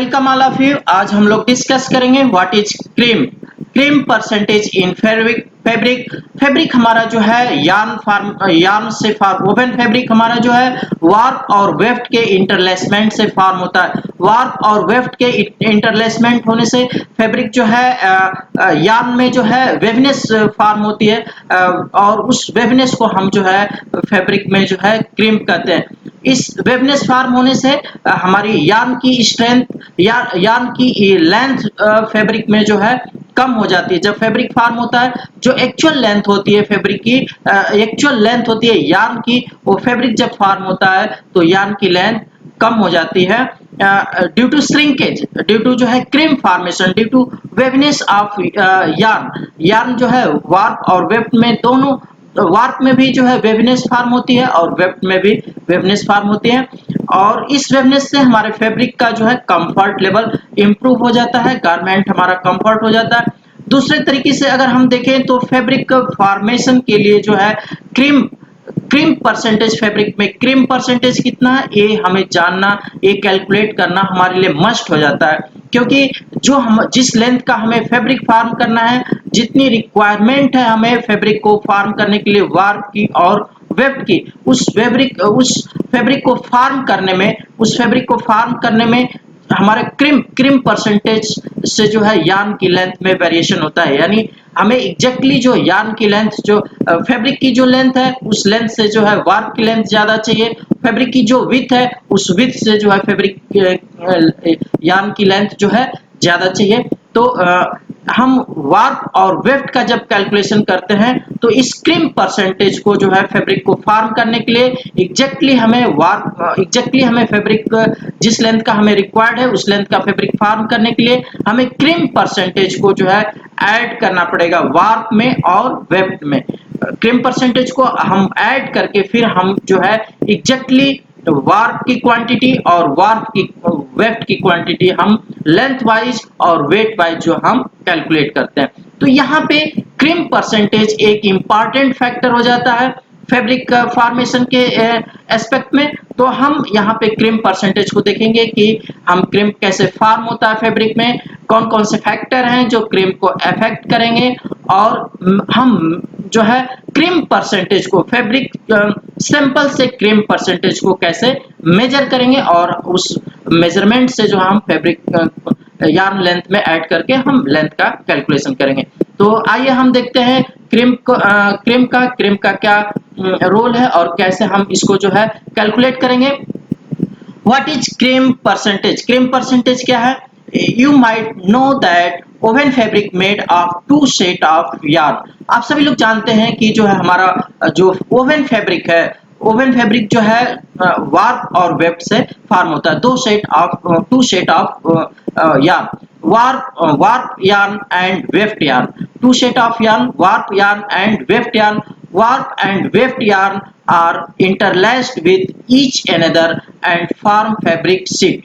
Welcome all of you. आज हम लोग डिस्कस करेंगे what is cream. Cream percentage in fabric. Fabric हमारा जो है यार्न से फॉर्म, वोवन फैब्रिक हमारा जो है वार्प और वेफ्ट के इंटरलेसमेंट से फॉर्म होता है। वार्प और वेफ्ट के इंटरलेसमेंट होने से फैब्रिक जो है यार्न में जो है वेवनेस फॉर्म होती है, और उस वेवनेस को हम जो है फैब्रिक में जो है क्रीम कहते हैं। इस वेवनेस फॉर्म होने से हमारी यार्न की स्ट्रेंथ या यार्न की लेंथ फैब्रिक में जो है कम हो जाती है। जब फैब्रिक फॉर्म होता है, जो एक्चुअल लेंथ होती है फैब्रिक की, एक्चुअल लेंथ होती है यार्न की, वो फैब्रिक जब फॉर्म होता है तो यार्न की लेंथ कम हो जाती है due to shrinkage, due to जो है crimp formation, due to waviness of yarn. Yarn जो है वार्प और वेफ्ट में दोनों, वार्प में भी जो है वेवनेस फॉर्म होती है और वेफ्ट में भी वेवनेस फॉर्म होती है, और इस वेवनेस से हमारे फैब्रिक का जो है कंफर्ट लेवल इंप्रूव हो जाता है, गारमेंट हमारा कंफर्ट हो जाता है। दूसरे तरीके से अगर हम देखें तो फैब्रिक फॉर्मेशन के लिए जो है क्रीम क्रीम परसेंटेज, फैब्रिक में क्रीम परसेंटेज कितना है ये हमें जानना, ये कैलकुलेट करना हमारे लिए मस्ट हो जाता है, क्योंकि जो हम जिस लेंथ का हमें फैब्रिक फार्म करना है, जितनी रिक्वायरमेंट है हमें फैब्रिक को फार्म करने के लिए वार्प की और वेफ्ट की, उस फैब्रिक को फार्म करने में, उस फैब्रिक को फार्म करने में हमारे क्रीम परसेंटेज से जो है यार्न की लेंथ में वेरिएशन होता है। यानी हमें एग्जैक्टली जो यार्न की लेंथ, जो फैब्रिक की जो लेंथ है उस लेंथ से जो है वार्प की लेंथ ज्यादा चाहिए, फैब्रिक की जो विड्थ है उस विड्थ से जो है फैब्रिक यार्न की लेंथ जो है ज्यादा चाहिए। तो हम वार्प और वेफ्ट का जब कैलकुलेशन करते हैं तो इस क्रीम परसेंटेज को जो है फैब्रिक को फार्म करने के लिए एग्जैक्टली हमें फैब्रिक जिस लेंथ का हमें रिक्वायर्ड है उस लेंथ का फैब्रिक फार्म करने के लिए हमें क्रीम परसेंटेज को जो है ऐड करना पड़ेगा वार्प में और वेफ्ट में। क्रीम परसेंटेज को हम ऐड करके फिर हम जो है एग्जैक्टली वार्प की क्वांटिटी और वेफ्ट की क्वांटिटी हम लेंथ वाइज और वेट वाइज जो हम कैलकुलेट करते हैं। तो यहाँ पे क्रीम परसेंटेज एक इंपॉर्टेंट फैक्टर हो जाता है फैब्रिक फॉर्मेशन के एस्पेक्ट में। तो हम यहाँ पे क्रीम परसेंटेज को देखेंगे कि हम क्रीम कैसे फॉर्म होता है फैब्रिक में, कौन कौन से फैक्टर हैं जो क्रीम को अफेक्ट करेंगे, और हम जो है क्रीम परसेंटेज को फैब्रिक सैंपल से क्रीम परसेंटेज को कैसे मेजर करेंगे, और उस मेजरमेंट से जो हम फैब्रिक यार्न लेंथ में ऐड करके हम लेंथ का कैलकुलेशन करेंगे। तो आइए हम देखते हैं क्रीम का क्या रोल है और कैसे हम इसको जो है कैलकुलेट करेंगे। What is cream percentage? Cream percentage क्या है? You might know that woven fabric made of two set of yarn. आप सभी लोग जानते हैं कि जो है हमारा जो ओवन फैब्रिक है, ओवन फैब्रिक जो है वार्प और वेफ्ट से फॉर्म होता है। Two set of yarn, warp yarn and weft yarn, two set of yarn, warp yarn and weft yarn. Warp and weft yarn are interlaced with each another and form fabric sheet.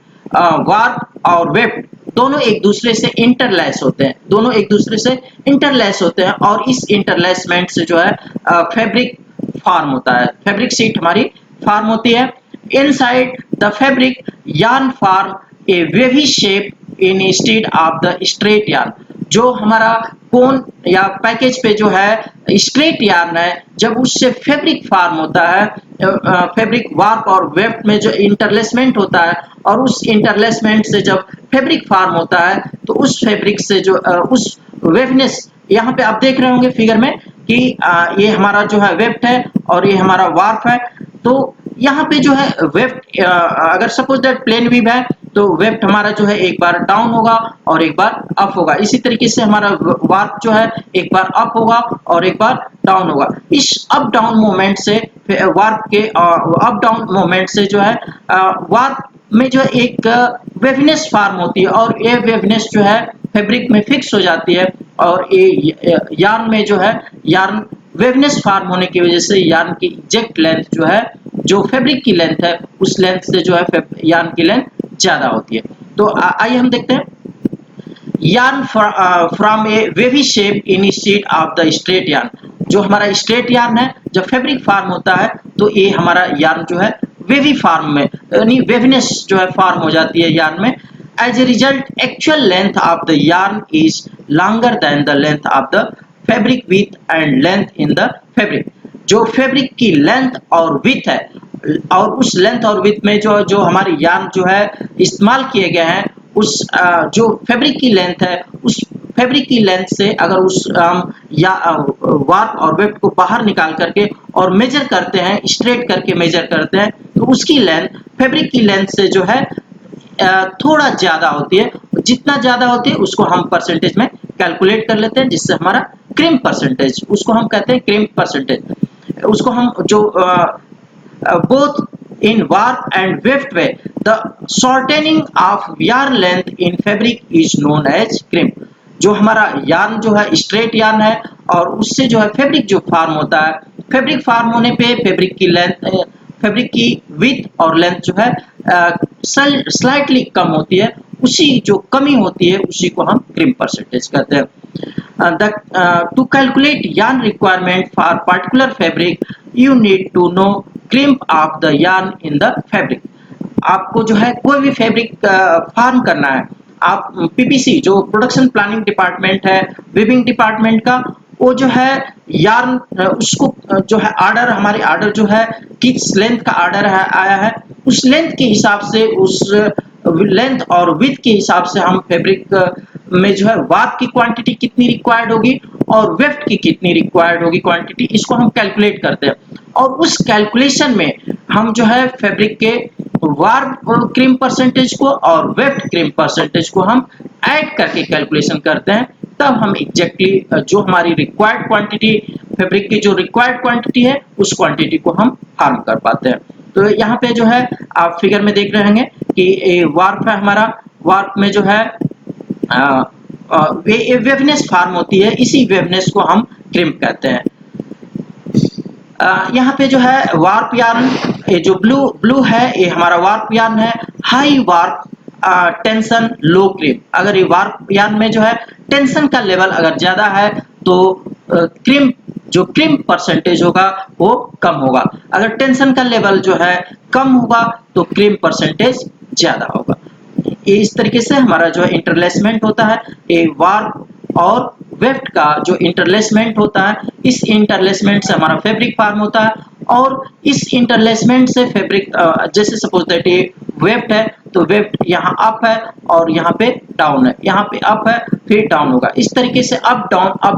Warp और weft दोनों एक दूसरे से इंटरलैस होते हैं, दोनों एक दूसरे से इंटरलैस होते हैं, और इस इंटरलैसमेंट से जो है फैब्रिक फॉर्म होता है, फैब्रिक शीट हमारी फॉर्म होती है। Inside the fabric yarn form A wavy shape instead of the straight yarn. जो हमारा कोन या पैकेज पे जो है स्ट्रेट यार्न है, जब उससे फैब्रिक फॉर्म होता है, फैब्रिक वार्प और वेफ्ट में जो इंटरलेसमेंट होता है, और उस इंटरलेसमेंट से जब फैब्रिक फॉर्म होता है तो उस फैब्रिक से जो उस वेवनेस, यहाँ पे आप देख रहे होंगे फिगर में कि ये हमारा जो है वेफ्ट है और ये हमारा वार्प है। तो यहाँ पे जो है वेफ्ट, अगर सपोज दैट प्लेन वीव है तो वेफ्ट हमारा जो है एक बार डाउन होगा और एक बार अप होगा। इसी तरीके से हमारा वार्प जो है एक बार अप होगा और एक बार डाउन होगा। इस अप डाउन मूवमेंट से, वार्प के अप डाउन मूवमेंट से जो है वार्प में जो एक वेवनेस फॉर्म होती है, और ये वेवनेस जो है फैब्रिक में फिक्स हो जाती है, और ये यार्न में जो है यार्न वेवनेस फॉर्म होने की वजह से यार्न की एग्जैक्ट लेंथ जो है, जो फैब्रिक की लेंथ है उस लेंथ से जो है यार्न की लेंथ ज्यादा होती है। तो आइए हम देखते हैं yarn from A wavy shape instead of the straight yarn. जो हमारा स्ट्रेट यार्न है, जब फैब्रिक फॉर्म होता है तो ये हमारा यार्न जो है वेवी फॉर्म में, यानी वेवनेस जो है फॉर्म हो जाती है यार्न में। As a result, actual length of the yarn is longer than the length of the fabric width and length in the fabric. जो फैब्रिक की लेंथ और विथ है, और उस लेंथ और विथ में जो जो हमारे यार्न जो है इस्तेमाल किए गए हैं, उस जो फैब्रिक की लेंथ है, उस फैब्रिक की लेंथ से अगर उस या वार्प और वेफ्ट को बाहर निकाल करके और मेजर करते हैं, स्ट्रेट करके मेजर करते हैं, तो उसकी लेंथ फैब्रिक की लेंथ से जो है थोड़ा ज़्यादा होती है। जितना ज़्यादा होती है उसको हम परसेंटेज में कैलकुलेट कर लेते हैं, जिससे हमारा क्रिम्प परसेंटेज, उसको हम कहते हैं क्रिम्प परसेंटेज। उसको हम जो both in warp and weft way, the shortening of yarn length in fabric is known as crimp. जो हमारा यार्न जो है स्ट्रेट यार्न है, और उससे जो है फैब्रिक जो फार्म होता है, फैब्रिक फार्म होने पे फैब्रिक की लेंथ, फैब्रिक की विड्थ और लेंथ जो है स्लाइटली कम होती है, उसी जो कमी होती है उसी को हम क्रिम्प परसेंटेज कहते हैं। To calculate yarn requirement for particular fabric, you need to know crimp of the yarn in the fabric. आपको जो है कोई भी फैब्रिक फार्म करना है, आप पीपीसी जो प्रोडक्शन प्लानिंग डिपार्टमेंट है, वीविंग डिपार्टमेंट का, वो जो है यार्न उसको जो है आर्डर, हमारे आर्डर जो है किस लेंथ का आर्डर है आया है, उस लेंथ के हिसाब से, उस लेंथ और विड्थ के हिसाब से हम फैब्रिक में जो है वार्प की क्वांटिटी कितनी रिक्वायर्ड होगी और वेफ्ट की कितनी रिक्वायर्ड होगी क्वांटिटी, इसको हम कैलकुलेट करते हैं। और उस कैलकुलेशन में हम जो है फैब्रिक के वार्प क्रिम्प परसेंटेज को और वेफ्ट क्रिम्प परसेंटेज को हम ऐड करके कैलकुलेशन करते हैं, तब हम एग्जैक्टली जो हमारी रिक्वायर्ड क्वांटिटी, फैब्रिक की जो रिक्वायर्ड क्वांटिटी है, उस क्वांटिटी को हम फार्म कर पाते हैं। तो यहाँ पे जो है आप फिगर में देख रहे होंगे कि वार्प है हमारा, वार्प में जो है वेवनेस फार्म होती है, इसी वेवनेस को हम क्रिम्प कहते हैं। यहाँ पे जो है वार्प यार्न, ये जो ब्लू है ये हमारा वार्प यार्न है, हाई वार्प टेंशन लो क्रिम्प। अगर ये वार्प यार्न में जो है टेंशन का लेवल अगर ज्यादा है तो क्रिम्प, जो क्रिम्प परसेंटेज होगा वो कम होगा। अगर टेंशन का लेवल जो है कम होगा तो क्रिम्प परसेंटेज ज्यादा होगा। ये इस तरीके से हमारा जो है इंटरलेसमेंट होता है, ये वार्प और वेफ्ट का जो इंटरलेसमेंट होता है, इस इंटरलेसमेंट से हमारा फैब्रिक फार्म होता है। और इस इंटरलेसमेंट से फैब्रिक, जैसे सपोज दैट ये वेफ्ट है, तो वेफ्ट यहाँ अप है और यहाँ पे डाउन है, यहाँ पे अप है फिर डाउन होगा। इस तरीके से अप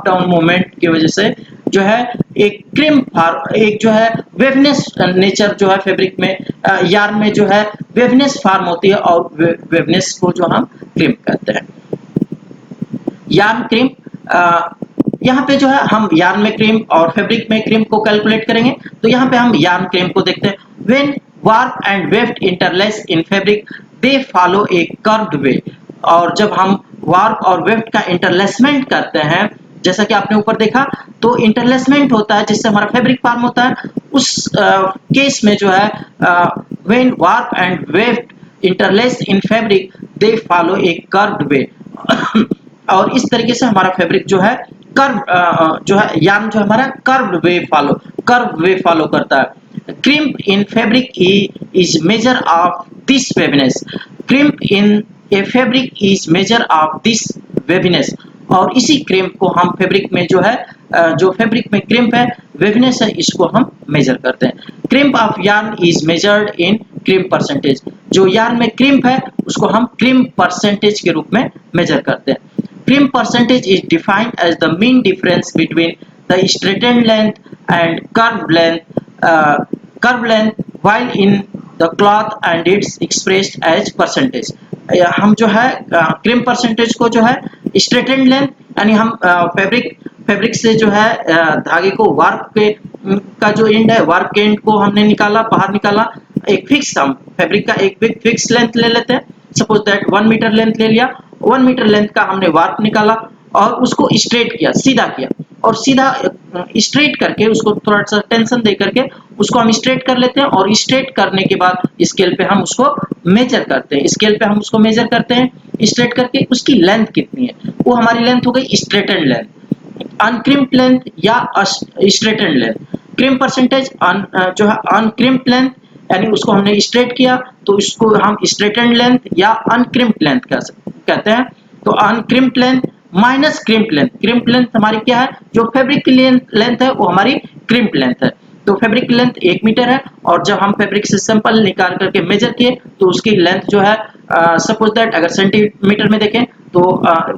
डाउन मूवमेंट की वजह से जो है एक क्रिम्प फार्म, एक जो है वेवनेस नेचर जो है फैब्रिक में, यार्न में जो है वेवनेस फार्म होती है, और वेवनेस को जो हम क्रिम्प कहते हैं। यार्न क्रिम्प, यहाँ पे जो है हम यार्न में क्रिम्प और फैब्रिक में क्रिम्प को कैलकुलेट करेंगे। तो यहाँ पे हम यार्न क्रिम्प को देखते हैं। When warp and weft interlace in fabric they follow a curved way. और जब हम वार्प और वेफ्ट का इंटरलेसमेंट करते हैं, जैसा कि आपने ऊपर देखा, तो इंटरलेसमेंट होता है जिससे हमारा फैब्रिक फार्म होता है। उस केस में जो है when warp and weft interlace in fabric they follow a curved way. और इस तरीके से हमारा फैब्रिक जो है कर्व जो है यार्न जो हमारा कर्व वे फॉलो करता है। Crimp in fabric is measure of this waviness. Crimp in a fabric is measure of this waviness. और इसी क्रिम्प को हम फैब्रिक में जो है, जो फैब्रिक में क्रिम्प है, वेवनेस है, इसको हम मेजर करते हैं। Crimp of yarn is measured in crimp percentage. जो यार्न में क्रिम्प है उसको हम क्रिम्प परसेंटेज के रूप में मेजर करते हैं। Crimp percentage is defined as the mean difference between the straightened length and curved length while in the cloth, and it's expressed as percentage। हम जो है क्रिम्प परसेंटेज को जो है स्ट्रेटेंड लेंथ, यानी हम फैब्रिक से जो है धागे को वार्प के का जो एंड है, वार्प के एंड को हमने निकाला, बाहर निकाला, एक फिक्स, हम फैब्रिक का एक फिक्स लेंथ ले लेते हैं। सपोज दैट 1 मीटर लेंथ ले लिया, 1 मीटर लेंथ का हमने वार्प निकाला और उसको स्ट्रेट किया, सीधा किया, और सीधा स्ट्रेट करके उसको थोड़ा सा टेंशन दे करके उसको हम स्ट्रेट कर लेते हैं। और स्ट्रेट करने के बाद स्केल पे हम उसको मेजर करते हैं। स्केल पे हम उसको मेजर करते हैं स्ट्रेट करके, उसकी लेंथ कितनी है, वो हमारी लेंथ हो गई स्ट्रेटेंड लेंथ। अनक्रिम्प लेंथ या स्ट्रेटेंड लेंथ। क्रिम्प परसेंटेज जो है अनक्रिम्प लेंथ, यानी उसको हमने स्ट्रेट किया तो तो इसको हम स्ट्रेटेंड लेंथ या अनक्रिम्प्ड लेंथ कहते हैं। तो अनक्रिम्प्ड length minus crimped length, crimped length हमारी क्या है, जो फैब्रिक की लेंथ है वो हमारी क्रिम्प्ड लेंथ है। तो फैब्रिक की लेंथ 1 मीटर है और जब हम फैब्रिक से सैंपल निकाल करके मेजर किए तो उसकी लेंथ जो है सपोज दैट अगर सेंटीमीटर में देखें तो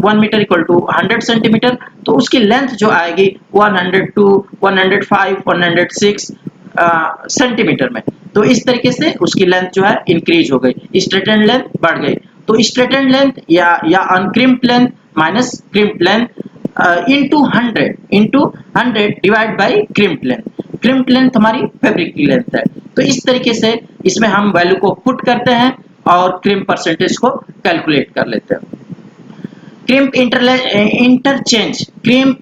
1 मीटर इक्वल टू 100 सेंटीमीटर, तो उसकी लेंथ जो आएगी 102, 105, 106 सेंटीमीटर में। तो इस तरीके से उसकी लेंथ जो है इंक्रीज हो गई, स्ट्रेटेंड लेंथ बढ़ गई। तो स्ट्रेटेंड लेंथ या uncrimped length minus crimped length into 100 divide by crimped length. Crimped length हमारी फैब्रिक की लेंथ है। तो इस तरीके से इसमें हम वैल्यू को पुट करते हैं और क्रिम्प परसेंटेज को कैलकुलेट कर लेते हैं। क्रिम्प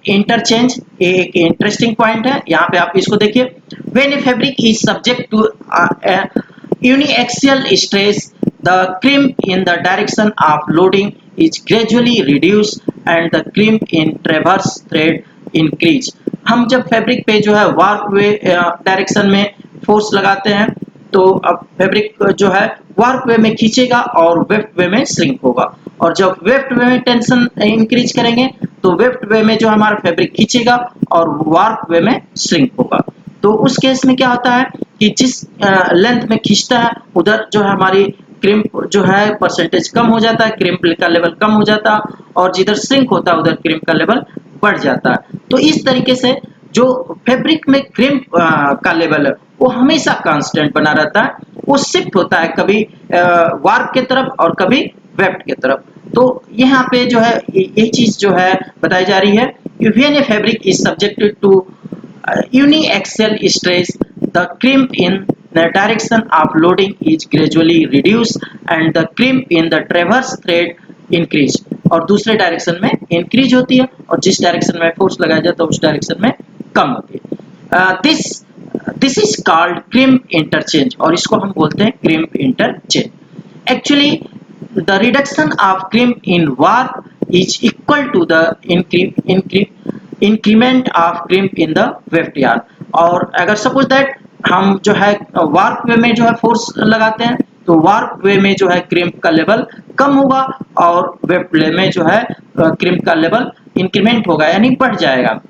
इंटरचेंज एक इंटरेस्टिंग पॉइंट है, यहाँ पे आप इसको देखिए। When a fabric is subject to uniaxial stress, the crimp in the direction of loading is gradually reduced and the crimp in traverse thread increase। हम जब फैब्रिक पे जो है वार्प वे डायरेक्शन में फोर्स लगाते हैं तो अब फैब्रिक जो है वार्प वे में खींचेगा और वेफ्ट वे में श्रिंक होगा, और जब वेफ्ट वे में टेंशन इंक्रीज करेंगे तो वेफ्ट वे में जो हमारा फैब्रिक खींचेगा और वार्प वे में श्रिंक होगा। तो उस केस में क्या होता है कि जिस लेंथ में खींचता है उधर जो है हमारी क्रिम्प जो है परसेंटेज कम हो जाता है, क्रिम्प का लेवल कम हो जाता है, और जिधर श्रिंक होता है उधर क्रिम्प का लेवल बढ़ जाता है। तो इस तरीके से जो फैब्रिक में क्रिम्प का लेवल है वो हमेशा कांस्टेंट बना रहता है, वो शिफ्ट होता है कभी वार्प की तरफ और कभी वेफ्ट की तरफ। तो यहाँ पे जो है ये चीज जो है बताई जा रही है कि when a fabric is subjected to uniaxial stress, the crimp in the direction of loading is gradually reduced and the crimp in the transverse thread increase। और दूसरे डायरेक्शन में इंक्रीज होती है और जिस डायरेक्शन में फोर्स लगाया जाता है उस डायरेक्शन में कम होती है। This is called crimp interchange, और इसको हम बोलते हैं crimp interchange. Actually the reduction of crimp in warp is equal to the increment of crimp in the weft yarn. और अगर सपोज दैट हम जो है वार्प वे में जो है फोर्स लगाते हैं तो वार्प वे में जो है क्रिम्प का लेवल कम होगा और वेफ्ट वे में जो है क्रिम्प का लेवल इंक्रीमेंट होगा यानी बढ़ जाएगा।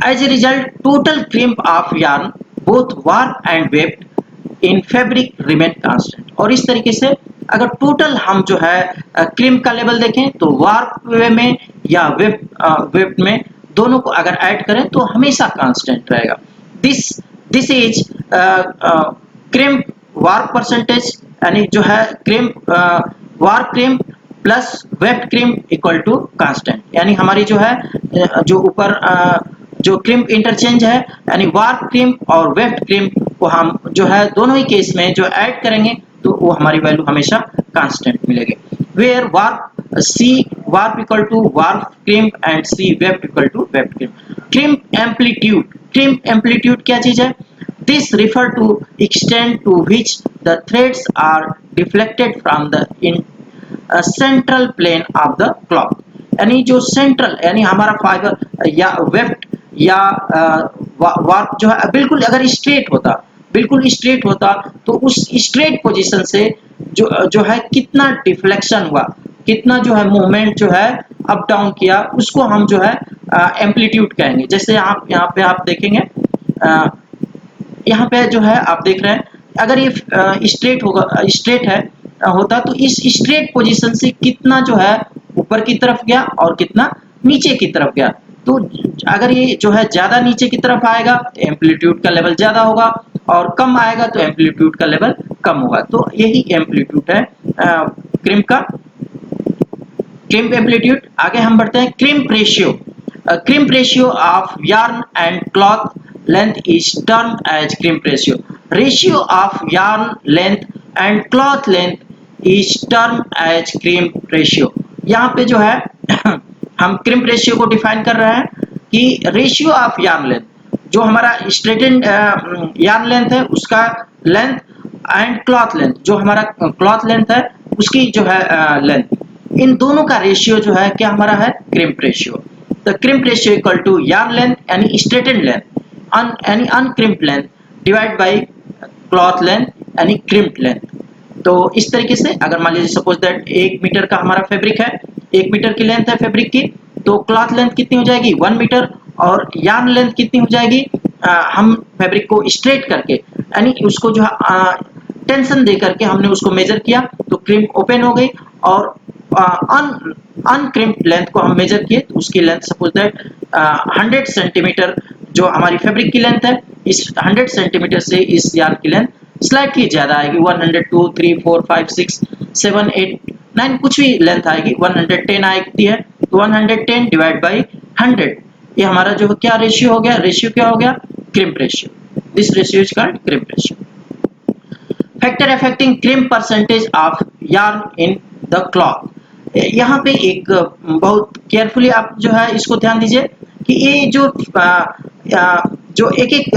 As a result total crimp of yarn both warp and weft in fabric remain constant. और इस तरीके से अगर टोटल हम जो है क्रिम्प का लेवल देखें तो वार्प वे में या वेफ्ट में दोनों को अगर ऐड करें तो हमेशा कांस्टेंट रहेगा। This is crimp warp percentage, यानी जो है crimp warp crimp plus weft crimp equal to constant. यानी हमारी जो है जो ऊपर जो क्रिम्प इंटरचेंज है यानी वार्प क्रिम्प और वेफ्ट क्रिम्प को हम जो है दोनों ही केस में जो ऐड करेंगे तो वो हमारी वैल्यू हमेशा कांस्टेंट मिलेगी। Where warp C warp equal to warp crimp and C weft equal to weft crimp. Crimp amplitude क्या चीज है? This refer to extent to which the threads are deflected from the central plane of the cloth. यानी जो central यानी हमारा fibre या weft या warp जो है बिल्कुल अगर बिल्कुल स्ट्रेट होता तो उस स्ट्रेट पोजीशन से जो है कितना डिफ्लेक्शन हुआ, कितना जो है मूवमेंट जो है अप डाउन किया, उसको हम जो है एम्पलीट्यूड कहेंगे। जैसे आप यहाँ पे आप देखेंगे यहाँ पे जो है आप देख रहे हैं अगर ये स्ट्रेट होता तो इस स्ट्रेट पोजीशन से कितना जो है ऊपर की तरफ गया और कितना नीचे की तरफ गया। तो अगर ये जो है ज्यादा नीचे की तरफ आएगा तो एम्पलीट्यूड का लेवल ज्यादा होगा और कम आएगा तो एम्पलीट्यूड का लेवल कम होगा। तो यही एम्पलीट्यूड है क्रिम्प का, क्रिम्प एम्पलीट्यूड। आगे हम बढ़ते हैं crimp ratio of yarn and cloth length is term as crimp ratio. Ratio of yarn length and cloth length is term as crimp ratio. यहाँ पे जो है हम क्रिम्प रेशियो को डिफाइन कर रहे हैं कि रेशियो ऑफ यार्न लेंथ, जो हमारा स्ट्रेटेंड यार्न लेंथ है उसका लेंथ एंड क्लॉथ लेंथ, जो हमारा क्लॉथ लेंथ है उसकी जो है लेंथ, इन दोनों का रेशियो जो है क्या हमारा है crimp ratio. The crimp ratio equal to yarn length यानी स्ट्रेटेंड लेंथ यानी uncrimp length divide by cloth length यानी क्रिम्प लेंथ। तो इस तरीके से अगर मान लीजिए सपोज दैट 1 मीटर का हमारा फैब्रिक है, 1 मीटर की लेंथ है फैब्रिक की, तो क्लॉथ लेंथ कितनी हो जाएगी 1 मीटर, और यार्न लेंथ कितनी हो जाएगी, हम फैब्रिक को स्ट्रेट करके यानी उसको जो टेंशन दे करके हमने उसको मेजर किया तो क्रिम्प ओपन हो गई, और अनक्रिम्प्ड लेंथ को हम मेजर किए तो उसकी लेंथ सपोज दैट 100 सेंटीमीटर जो हमारी फैब्रिक की लेंथ है, इस 100 सेंटीमीटर से इस यार्न की लेंथ स्लाइटली ज्यादा आएगी, 102, 3, 4, 5, 6, 7, 8, 9 कुछ भी लेंथ आएगी, 110 आती है, तो 110 डिवाइड बाई 100, ये हमारा जो क्या रेशियो हो गया, रेशियो क्या हो गया, crimp ratio. This ratio is called crimp ratio. Factor affecting crimp percentage of yarn in the cloth, यहाँ पे एक बहुत केयरफुली आप जो है इसको ध्यान दीजिए कि ये जो एक एक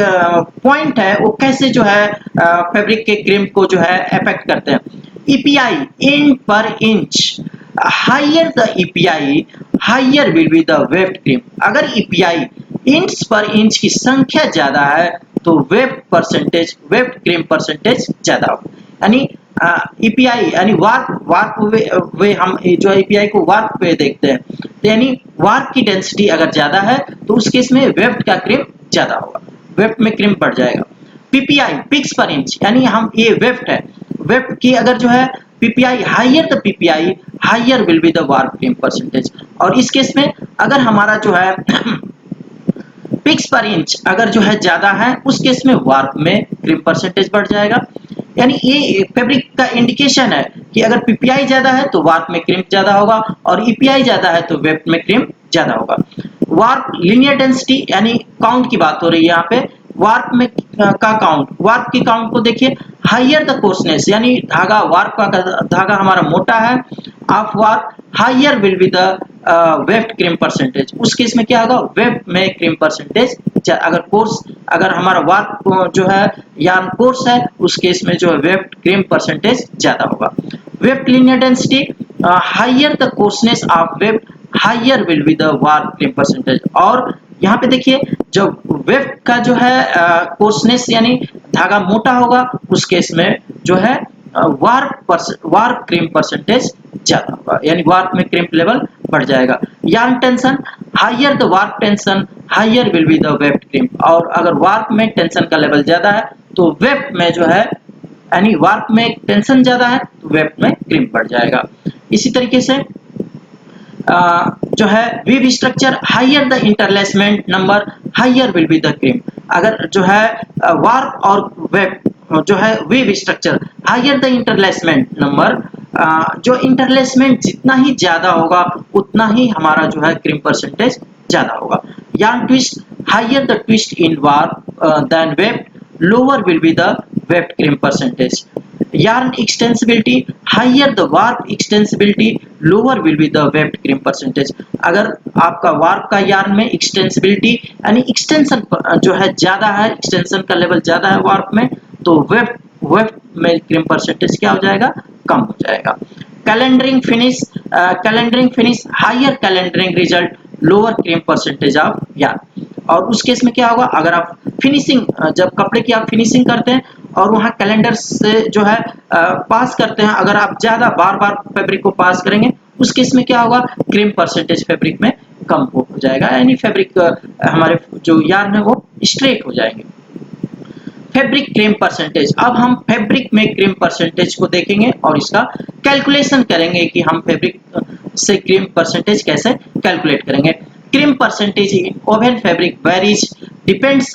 पॉइंट है वो कैसे जो है फैब्रिक के क्रिम्प को जो है अफेक्ट करते हैं। EPI inch per inch, higher the EPI higher will be the weft crimp. अगर ईपीआई इंच पर इंच की संख्या ज्यादा है तो weft percentage, weft crimp percentage ज्यादा होगा। यानी ईपीआई यानी वार्प वे हम जो ईपीआई को वार्प वे देखते हैं, तो यानी वार्प की डेंसिटी अगर ज्यादा है तो उस केस में वेफ्ट का क्रिम्प ज्यादा होगा, वेफ्ट में क्रिम्प बढ़ जाएगा। पीपीआई पिक्स पर इंच, यानी हम ये वेफ्ट है, वेफ्ट की अगर जो है PPI higher the PPI higher will be the warp crimp percentage, और इस केस में अगर हमारा जो है पिक्स पर इंच अगर जो है ज्यादा है उस केस में वार्प में क्रिम्प परसेंटेज बढ़ जाएगा। यानी ये फैब्रिक का इंडिकेशन है कि अगर पीपीआई ज्यादा है तो वार्प में क्रिम्प ज्यादा होगा, और ईपीआई ज्यादा है तो वेफ्ट में क्रिम्प ज्यादा होगा। वार्प लिनियर डेंसिटी यानी काउंट की बात हो रही है यहाँ पे, वार्प में का काउंट, वार्प की काउंट को देखिए, हायर द कोर्सनेस यानी धागा, वार्प का धागा हमारा मोटा है, of warp higher will be the weft crimp percentage, उस केस में क्या होगा, वेफ्ट में क्रिम्प परसेंटेज, अगर कोर्स अगर हमारा वार्प जो है यार्न कोर्स है उस केस में जो है वेफ्ट क्रिम्प परसेंटेज ज्यादा होगा। Weft linear density, higher the coarseness of weft higher will be the warp crimp percentage, और यहाँ पे देखिए जब वेफ्ट का जो है कोर्सनेस यानी धागा मोटा होगा उस केस में जो है वार्प क्रिम्प परसेंटेज ज्यादा होगा, यानी वार्प में क्रिम्प लेवल बढ़ जाएगा। Yarn tension, higher the warp tension higher will be the weft crimp, और अगर वार्प में टेंशन का लेवल ज्यादा है तो वेफ्ट में जो है यानी वार्प में टेंशन ज्यादा है तो वेफ्ट में क्रिम्प बढ़ जाएगा। इसी तरीके से जो है weave structure, higher the interlacement number higher will be the crimp, अगर जो है वार्प और वेफ्ट जो है weave structure, higher the interlacement number, जो इंटरलेसमेंट जितना ही ज्यादा होगा उतना ही हमारा जो है क्रिम्प परसेंटेज ज्यादा होगा। Yarn twist, higher the twist in warp then weft lower will be the weft crimp percentage. yarn extensibility, higher the warp extensibility lower will be the weft crimp percentage, अगर आपका warp का yarn में extensibility यानी extension जो है ज्यादा है, extension का लेवल ज्यादा है वार्प में, तो वेफ्ट में क्रिम्प परसेंटेज क्या हो जाएगा, कम हो जाएगा। Calendering finish, calendering finish higher calendering result lower crimp percentage of yarn, और उस केस में क्या होगा, अगर आप फिनिशिंग जब कपड़े की आप फिनिशिंग करते हैं और वहां कैलेंडर से जो है पास करते हैं, अगर आप ज्यादा बार बार फैब्रिक को पास करेंगे उस केस में क्या होगा, क्रिम्प परसेंटेज फैब्रिक में कम हो जाएगा, यानी फैब्रिक हमारे जो यार्न है वो स्ट्रेट हो जाएंगे। फैब्रिक क्रिम्प परसेंटेज, अब हम फैब्रिक में क्रिम्प परसेंटेज को देखेंगे और इसका कैलकुलेशन करेंगे कि हम फैब्रिक से क्रिम्प परसेंटेज कैसे कैलकुलेट करेंगे। Crimp percentage in oven fabric varies depends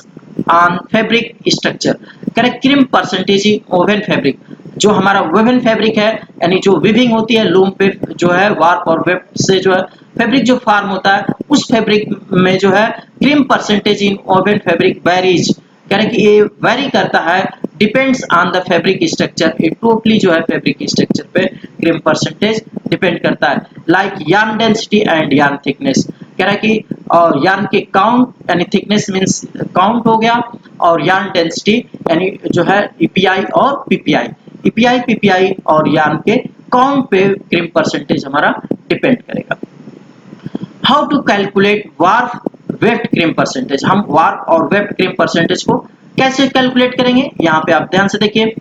on fabric structure. Correct, crimp percentage in oven fabric, जो हमारा वोवन फैब्रिक है यानी जो विविंग होती है लूम पे जो है वार्प और वेफ्ट से जो है फैब्रिक जो फॉर्म होता है उस फैब्रिक में जो है crimp percentage in oven fabric varies, कह रहे कि ये वेरी करता है, depends on the fabric structure, ये टोटली जो है फैब्रिक स्ट्रक्चर पे क्रिम्प परसेंटेज डिपेंड करता है। Like yarn density and yarn thickness, कह रहा है कि और यार्न के काउंट यानी थिकनेस मींस काउंट हो गया, और यार्न डेंसिटी यानी जो है ईपीआई और पीपीआई, ईपीआई पीपीआई और यार्न के काउंट पे क्रिम्प परसेंटेज हमारा डिपेंड करेगा। How to calculate warp weft crimp percentage, हम वार्प और वेफ्ट क्रिम्प परसेंटेज को कैसे कैलकुलेट करेंगे, यहाँ पे आप ध्यान से देखिए।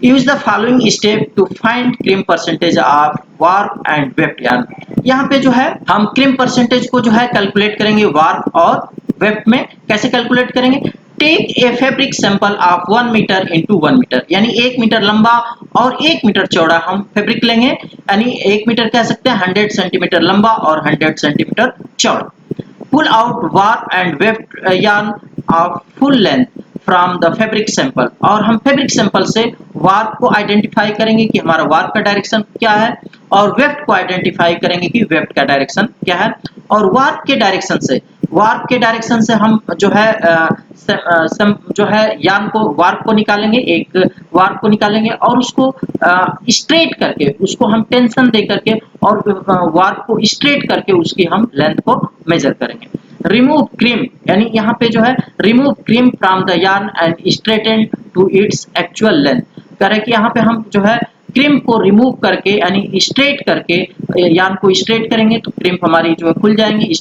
Use the following step to find cream percentage of warp and weft yarn. यहाँ पे जो है हम क्रीम परसेंटेज को जो है कैलकुलेट करेंगे वार्प और वेफ्ट में। कैसे कैलकुलेट करेंगे? Take a fabric sample of 1 metre into 1 metre, यानी 1 मीटर लंबा और 1 मीटर चौड़ा हम फैब्रिक लेंगे, यानी 1 मीटर कह सकते हैं 100 सेंटीमीटर लंबा और 100 सेंटीमीटर चौड़ा। Pull out warp and weft yarn of full length from the fabric sample, और हम फैब्रिक सैंपल से वार्प को आइडेंटिफाई करेंगे कि हमारा वार्प का डायरेक्शन क्या है, और वेफ्ट को आइडेंटिफाई करेंगे कि वेफ्ट का डायरेक्शन क्या है। और वार्प के डायरेक्शन से हम जो है यार्न को वार्प को निकालेंगे, एक वार्प को निकालेंगे और उसको स्ट्रेट करके, उसको हम टेंशन दे करके और वार्प को स्ट्रेट करके उसकी हम लेंथ को मेजर करेंगे। रिमूव क्रीम, यानी यहाँ पे जो है remove cream from the yarn and straighten to its actual length, कह रहे कि यहाँ पे हम जो है क्रीम को रिमूव करके यानी स्ट्रेट करके यार्न को स्ट्रेट करेंगे तो क्रीम हमारी जो है खुल जाएंगी,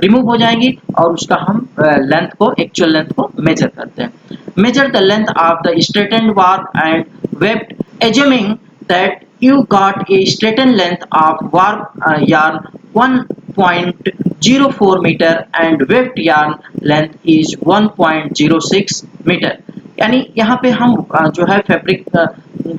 रिमूव हो जाएंगी और उसका हम लेंथ को, एक्चुअल लेंथ को मेजर करते हैं। Measure the length of the straightened warp and weft assuming that you got a straightened length of warp yarn 1.04 meter and weft yarn length is 1.06 meter। यानी यहाँ पे हम जो है फैब्रिक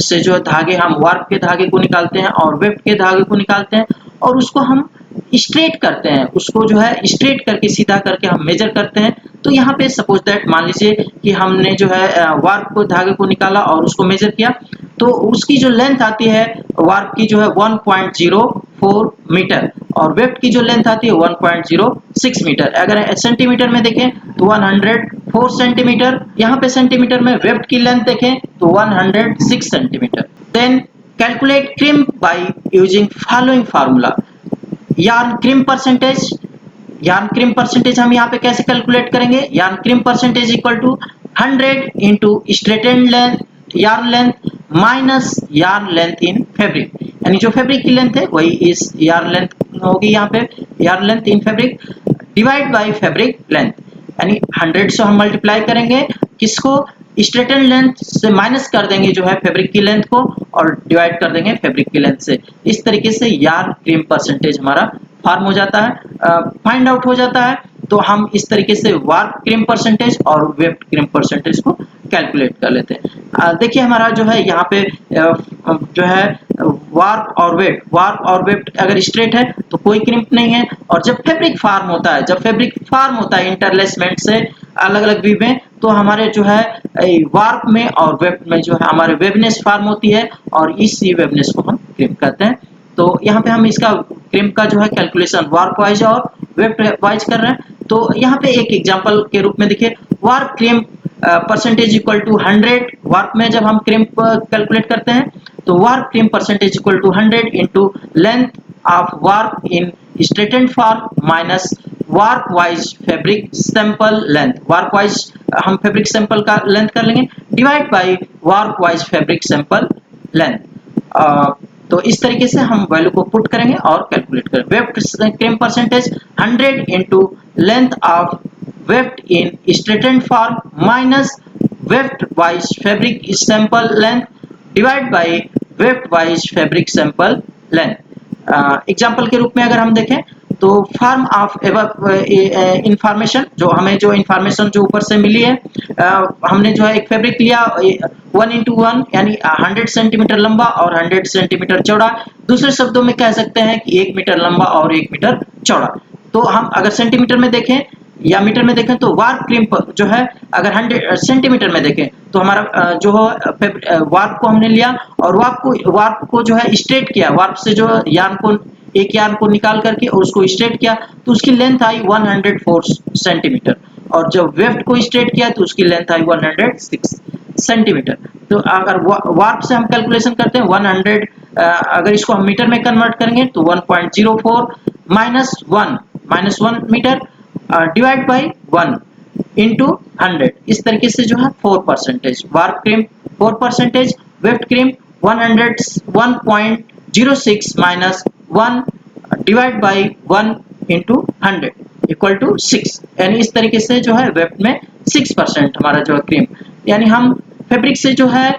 से जो धागे, हम वार्प के धागे को निकालते हैं और वेफ्ट के धागे को निकालते हैं और उसको हम स्ट्रेट करते हैं, उसको जो है स्ट्रेट करके सीधा करके हम मेजर करते हैं। तो यहाँ पे सपोज दैट मान लीजिए कि हमने जो है वार्प को धागे को निकाला और उसको मेजर किया, तो उसकी जो लेंथ आती है वार्प की जो है 1.04 मीटर और वेफ्ट की जो लेंथ आती है 1.06 मीटर। अगर सेंटीमीटर में देखें तो 104 सेंटीमीटर, यहाँ पे सेंटीमीटर में वेफ्ट की लेंथ देखें तो 106 centimetre. Then calculate crimp by using following formula. Yarn crimp percentage हम यहाँ पे कैसे कैलकुलेट करेंगे? Yarn crimp percentage equal to 100 into straightened length yarn length minus yarn length in fabric, यानी जो फैब्रिक की लेंथ है वही इस यार्न लेंथ होगी, यहाँ पे yarn length in fabric divide by fabric length, यानी 100 से हम मल्टीप्लाई करेंगे किसको? स्ट्रेटेंड लेंथ से माइनस कर देंगे जो है फैब्रिक की लेंथ को और डिवाइड कर देंगे फैब्रिक की लेंथ से। इस तरीके से यार्न क्रीम परसेंटेज हमारा फॉर्म हो जाता है, फाइंड आउट हो जाता है। तो हम इस तरीके से वार्प क्रीम परसेंटेज और वेफ्ट क्रीम परसेंटेज को कैलकुलेट कर लेते हैं। देखिए हमारा जो है यहाँ पे जो है वार्प और वेफ्ट अगर स्ट्रेट है तो कोई क्रिम्प नहीं है, और जब फैब्रिक फार्म होता है इंटरलेसमेंट से अलग अलग व्यू में, तो हमारे जो है वार्प में और वेफ्ट में जो है हमारे वेवनेस फार्म होती है और इसी वेवनेस को हम क्रिम्प कहते हैं। तो यहाँ पे हम इसका क्रिम्प का जो है कैलकुलेशन वार्प वाइज और वेफ्ट वाइज कर रहे हैं। तो यहाँ पे एक एग्जांपल के रूप में देखिए, warp crimp percentage equal to 100, warp में जब हम क्रिम्प कैलकुलेट करते हैं तो warp crimp percentage equal to 100 into length of warp in straightened form minus warp wise fabric sample length, warp wise हम फैब्रिक सैंपल का लेंथ कर लेंगे divide by warp wise fabric sample length. तो इस तरीके से हम वैल्यू को पुट करेंगे और कैलकुलेट करेंगे। Weft crimp percentage 100 into length of weft in straightened form minus weft wise fabric sample length divide by weft wise fabric sample length. Example के रूप में अगर हम देखें तो फॉर्म ऑफ इंफॉर्मेशन, जो इंफॉर्मेशन जो ऊपर से मिली है, हमने जो है एक फैब्रिक लिया 1:1 यानी 100 सेंटीमीटर लंबा और 100 सेंटीमीटर चौड़ा। दूसरे शब्दों में कह सकते हैं कि 1 मीटर लंबा और 1 मीटर चौड़ा। तो हम अगर सेंटीमीटर में देखें या मीटर में देखें तो वार्प क्रिम्प जो है अगर 100 सेंटीमीटर में देखें तो हमारा जो है वार्प को हमने लिया और वार्प को जो है स्ट्रेट किया, वार्प से जो एक यार्न को निकाल करके और उसको स्ट्रेट किया तो उसकी लेंथ आई 104 सेंटीमीटर, और जब वेफ्ट को स्ट्रेट किया तो उसकी लेंथ आई 106 सेंटीमीटर। तो अगर वार्प से हम कैलकुलेशन करते हैं 100, अगर इसको हम मीटर में कन्वर्ट करेंगे तो 1.04 minus 1 metre divide by 1 into 100। इस तरीके से जो है 4% warp crimp 4%, weft crimp 106 minus 1 divide by 1 into 100 equal to 6, यानी इस तरीके से जो है वेफ्ट में 6% हमारा जो है क्रिम्प, यानी हम फैब्रिक से जो है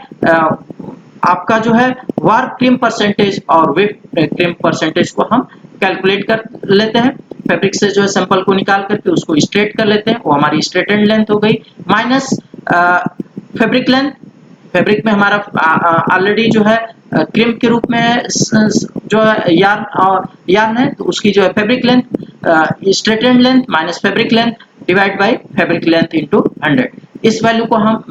आपका जो है वार्प क्रीम परसेंटेज और विप क्रीम परसेंटेज को हम कैलकुलेट कर लेते हैं। फैब्रिक से जो है सैंपल को निकाल करके उसको स्ट्रेट कर लेते हैं, वो हमारी स्ट्रेटेड लेंथ हो गई, माइनस फैब्रिक लेंथ। फैब्रिक में हमारा ऑलरेडी जो है क्रीम के रूप में जो है यार्न है, तो उसकी जो है fabric length striated length minus fabric length divide bye fabric length into 100। इस वैल्यू को हम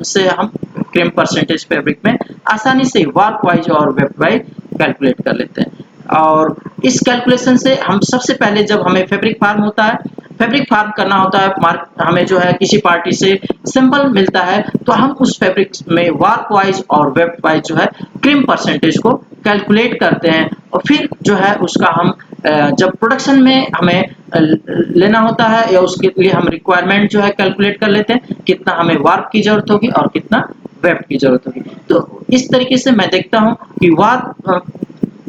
क्रीम परसेंटेज फैब्रिक में आसानी से वार्प वाइज और वेब वाइज कैलकुलेट कर लेते हैं। और इस कैलकुलेशन से हम सबसे पहले जब हमें फैब्रिक फार्म होता है, फैब्रिक फार्म करना होता है, हमें जो है किसी पार्टी से सैंपल मिलता है, तो हम उस फैब्रिक में वार्प वाइज और वेब वाइज जो है क्रीम परसेंटेज को कैलकुलेट करते हैं। और फिर जो है उसका हम जब प्रोडक्शन में हमें लेना होता है या उसके लिए हम रिक्वायरमेंट जो है कैलकुलेट कर लेते हैं, कितना हमें वार्प की जरूरत होगी और कितना वेब की जरूरत होगी। तो इस तरीके से मैं देखता हूँ कि वार्प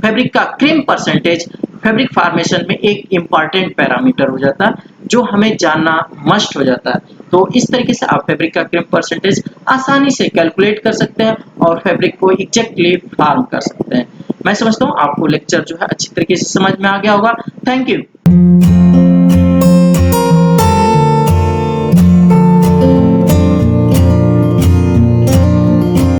फैब्रिक का क्रीम परसेंटेज फैब्रिक फॉर्मेशन में एक इम्पॉर्टेंट पैरामीटर हो जाता है, जो हमें जानना मस्ट हो जाता है। तो इस तरीके से आप फैब्रिक का क्रीम परसेंटेज आसानी से कैलकुलेट कर सकते हैं और फैब्रिक को एग्जैक्टली फॉर्म कर सकते हैं। मैं समझता हूँ आपको लेक्चर जो है अच्छी तरीके से समझ में आ गया होगा। Thank you.